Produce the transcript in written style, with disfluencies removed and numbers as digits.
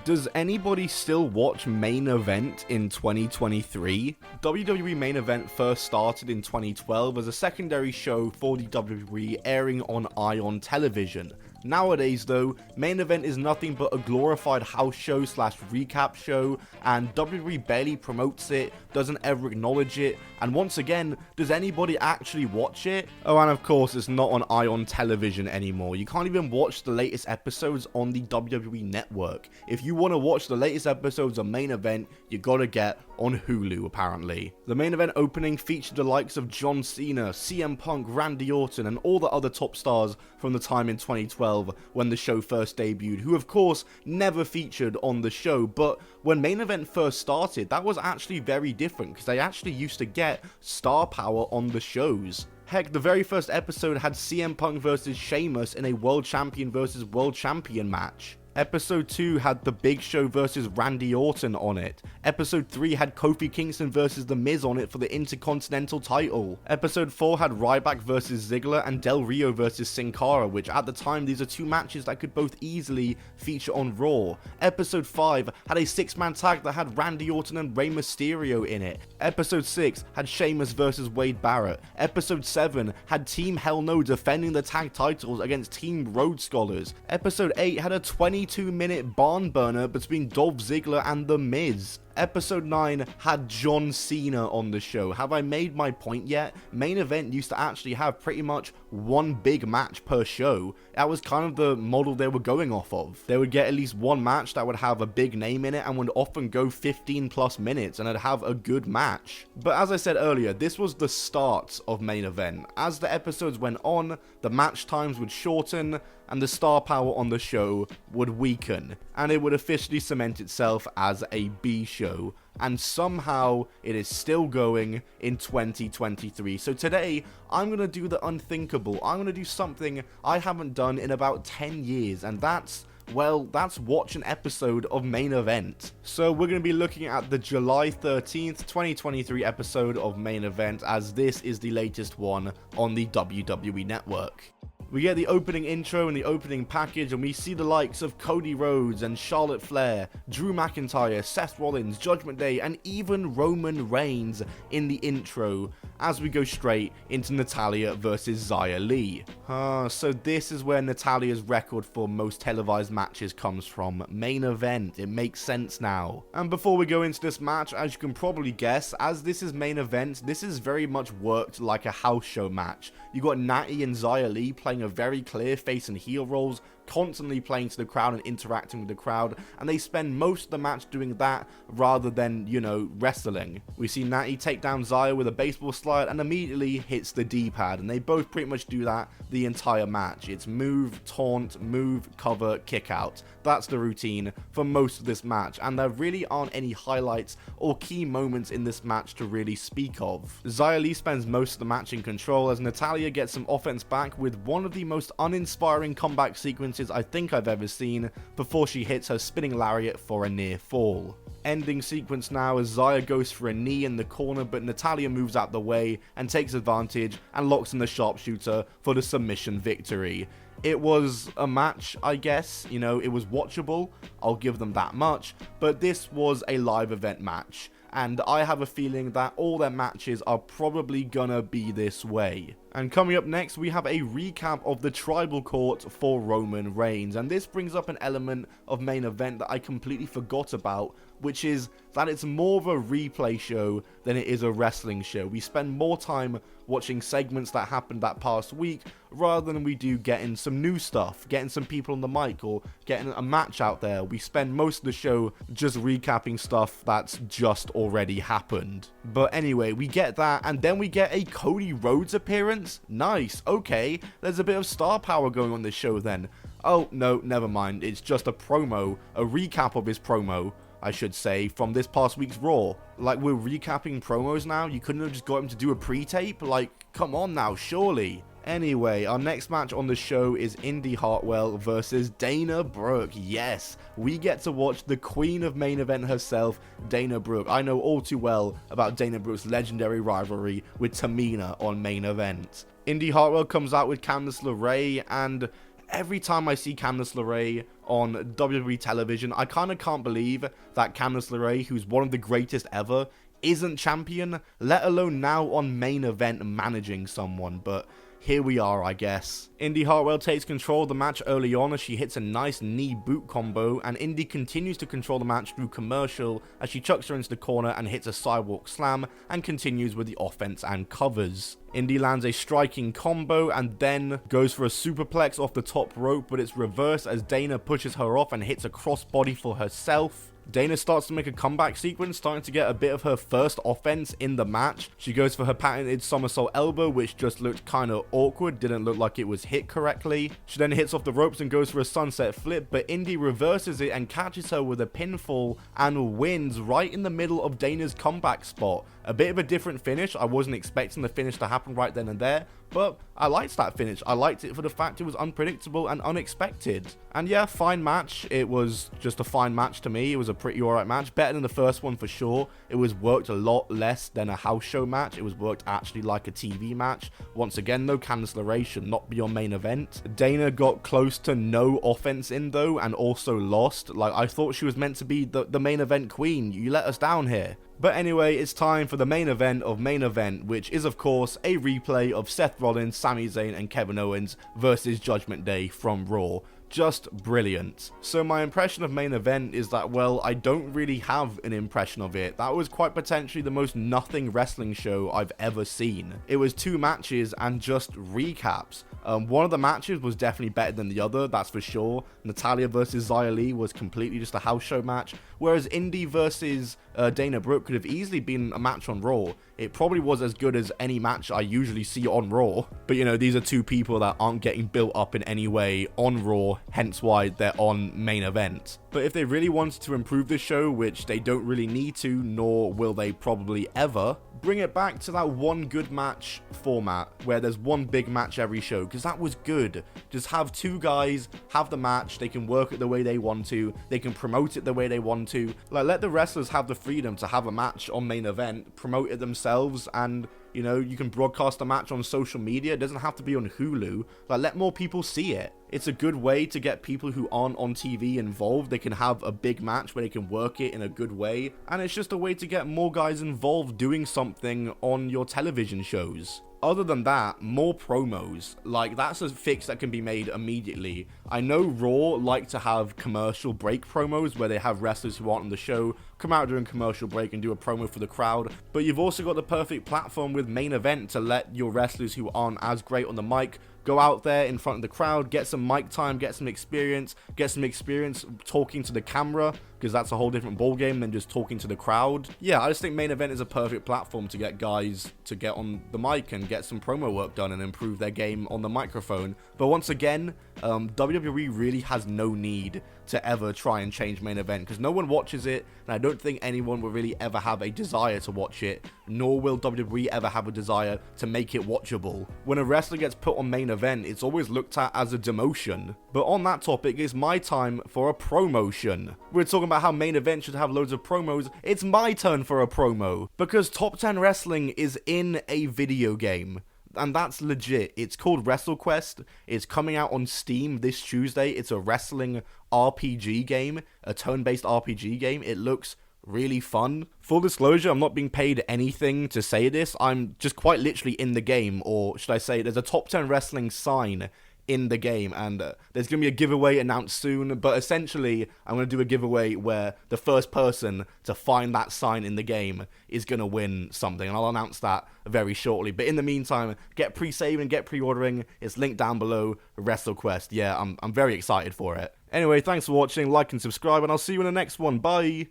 Does anybody still watch Main Event in 2023? WWE Main Event first started in 2012 as a secondary show for the WWE airing on Ion Television. Nowadays though, Main Event is nothing but a glorified house show slash recap show, and WWE barely promotes it, doesn't ever acknowledge it, and once again, does anybody actually watch it? Oh, and of course it's not on Ion Television anymore. You can't even watch the latest episodes on the WWE Network. If you want to watch the latest episodes of Main Event, you gotta get on Hulu apparently. The Main Event opening featured the likes of John Cena, CM Punk, Randy Orton, and all the other top stars from the time in 2012 when the show first debuted, who of course never featured on the show. But when Main Event first started, that was actually very different because they actually used to get star power on the shows. Heck, the very first episode had CM Punk versus Sheamus in a World Champion versus World Champion match. Episode 2 had The Big Show versus Randy Orton on it. Episode 3 had Kofi Kingston versus The Miz on it for the Intercontinental title. Episode 4 had Ryback versus Ziggler and Del Rio versus Sin Cara, which at the time these are two matches that could both easily feature on Raw. Episode 5 had a 6-man tag that had Randy Orton and Rey Mysterio in it. Episode 6 had Sheamus versus Wade Barrett. Episode 7 had Team Hell No defending the tag titles against Team Rhodes Scholars. Episode 8 had a 22-minute barn burner between Dolph Ziggler and The Miz. Episode 9 had John Cena on the show. Have I made my point yet? Main Event used to actually have pretty much one big match per show. That was kind of the model they were going off of. They would get at least one match that would have a big name in it and would often go 15 plus minutes and it'd have a good match. But as I said earlier, this was the start of Main Event. As the episodes went on, the match times would shorten and the star power on the show would weaken, and it would officially cement itself as a B show, and somehow it is still going in 2023. So today, I'm going to do the unthinkable. I'm going to do something I haven't done in about 10 years, and that's watch an episode of Main Event. So we're going to be looking at the July 13th, 2023 episode of Main Event, as this is the latest one on the WWE Network. We get the opening intro and the opening package, and we see the likes of Cody Rhodes and Charlotte Flair, Drew McIntyre, Seth Rollins, Judgment Day, and even Roman Reigns in the intro, as we go straight into Natalya versus Xia Li. So this is where Natalya's record for most televised matches comes from. Main Event, it makes sense now. And before we go into this match, as you can probably guess, as this is Main Event, this is very much worked like a house show match. You got Natty and Xia Li playing a very clear face and heel roles, constantly playing to the crowd and interacting with the crowd, and they spend most of the match doing that rather than, you know, wrestling. We see Natty take down Xia with a baseball slide and immediately hits the D-pad, and they both pretty much do that the entire match. It's move, taunt, move, cover, kick out. That's the routine for most of this match, and there really aren't any highlights or key moments in this match to really speak of. Xia Li spends most of the match in control as Natalya gets some offense back with one of the most uninspiring comeback sequences I think I've ever seen before she hits her spinning lariat for a near fall. Ending sequence now as Xia goes for a knee in the corner, but Natalya moves out the way and takes advantage and locks in the sharpshooter for the submission victory. It was a match, I guess, you know, it was watchable, I'll give them that much, but this was a live event match, and I have a feeling that all their matches are probably gonna be this way. And coming up next, we have a recap of the Tribal Court for Roman Reigns, and this brings up an element of Main Event that I completely forgot about, which is that it's more of a replay show than it is a wrestling show. We spend more time watching segments that happened that past week rather than we do getting some new stuff, getting some people on the mic, or getting a match out there. We spend most of the show just recapping stuff that's just already happened. But anyway, we get that, and then we get a Cody Rhodes appearance. Nice, okay, there's a bit of star power going on this show then. Oh no, never mind, it's just a promo, a recap of his promo, I should say, from this past week's Raw. Like, we're recapping promos now? You couldn't have just got him to do a pre-tape? Like, come on now, surely. Anyway, our next match on the show is Indy Hartwell versus Dana Brooke. Yes, we get to watch the queen of Main Event herself, Dana Brooke. I know all too well about Dana Brooke's legendary rivalry with Tamina on Main Event. Indy Hartwell comes out with Candice LeRae, and every time I see Candice LeRae on WWE television, I kind of can't believe that Candice LeRae, who's one of the greatest ever, isn't champion, let alone now on Main Event managing someone, but here we are, I guess. Indy Hartwell takes control of the match early on as she hits a nice knee boot combo, and Indy continues to control the match through commercial as she chucks her into the corner and hits a sidewalk slam and continues with the offense and covers. Indy lands a striking combo and then goes for a superplex off the top rope, but it's reversed as Dana pushes her off and hits a crossbody for herself. Dana starts to make a comeback sequence, starting to get a bit of her first offense in the match. She goes for her patented somersault elbow, which just looked kind of awkward, didn't look like it was hit correctly. She then hits off the ropes and goes for a sunset flip, but Indy reverses it and catches her with a pinfall and wins right in the middle of Dana's comeback spot. A bit of a different finish. I wasn't expecting the finish to happen right then and there, but I liked that finish. I liked it for the fact it was unpredictable and unexpected. And yeah, fine match. It was just a fine match to me. It was a pretty alright match. Better than the first one for sure. It was worked a lot less than a house show match. It was worked actually like a TV match. Once again though, Candice LeRae should not be on Main Event. Dana got close to no offense in though, and also lost. Like, I thought she was meant to be the Main Event queen. You let us down here. But anyway, it's time for the main event of Main Event, which is of course a replay of Seth Rollins, Sami Zayn and Kevin Owens versus Judgment Day from Raw. Just brilliant. So my impression of Main Event is that, well, I don't really have an impression of it. That was quite potentially the most nothing wrestling show I've ever seen. It was 2 matches and just recaps. One of the matches was definitely better than the other, that's for sure. Natalya versus Xia Li was completely just a house show match, whereas Indy versus Dana Brooke could have easily been a match on Raw. It probably was as good as any match I usually see on Raw. But you know, these are 2 people that aren't getting built up in any way on Raw, hence why they're on Main Event. But if they really wanted to improve the show, which they don't really need to, nor will they probably ever, bring it back to that one good match format where there's one big match every show, because that was good. Just have 2 guys have the match, they can work it the way they want to, they can promote it the way they want to. Like, let the wrestlers have the freedom to have a match on Main Event, promote it themselves, and you know, you can broadcast a match on social media. It doesn't have to be on Hulu. Like, let more people see it. It's a good way to get people who aren't on TV involved. They can have a big match where they can work it in a good way. And it's just a way to get more guys involved doing something on your television shows. Other than that, more promos. Like, that's a fix that can be made immediately. I know Raw like to have commercial break promos where they have wrestlers who aren't on the show come out during commercial break and do a promo for the crowd, but you've also got the perfect platform with Main Event to let your wrestlers who aren't as great on the mic go out there in front of the crowd, get some mic time, get some experience talking to the camera, because that's a whole different ballgame than just talking to the crowd. Yeah, I just think Main Event is a perfect platform to get guys to get on the mic and get some promo work done and improve their game on the microphone. But once again, WWE really has no need to ever try and change Main Event, because no one watches it, and I don't think anyone will really ever have a desire to watch it, nor will WWE ever have a desire to make it watchable. When a wrestler gets put on Main Event, it's always looked at as a demotion. But on that topic, it's my time for a promotion. We're talking about how Main Event should have loads of promos. It's my turn for a promo, because Top 10 Wrestling is in a video game. And that's legit. It's called WrestleQuest. It's coming out on Steam this Tuesday. It's a wrestling RPG game, a turn-based RPG game. It looks really fun. Full disclosure, I'm not being paid anything to say this. I'm just quite literally in the game, or should I say, there's a Top 10 Wrestling sign in the game, and there's going to be a giveaway announced soon, but essentially I'm going to do a giveaway where the first person to find that sign in the game is going to win something, and I'll announce that very shortly. But in the meantime, get pre-saving, get pre-ordering. It's linked down below. WrestleQuest. Yeah, I'm very excited for it. Anyway, thanks for watching, like and subscribe, and I'll see you in the next one. Bye!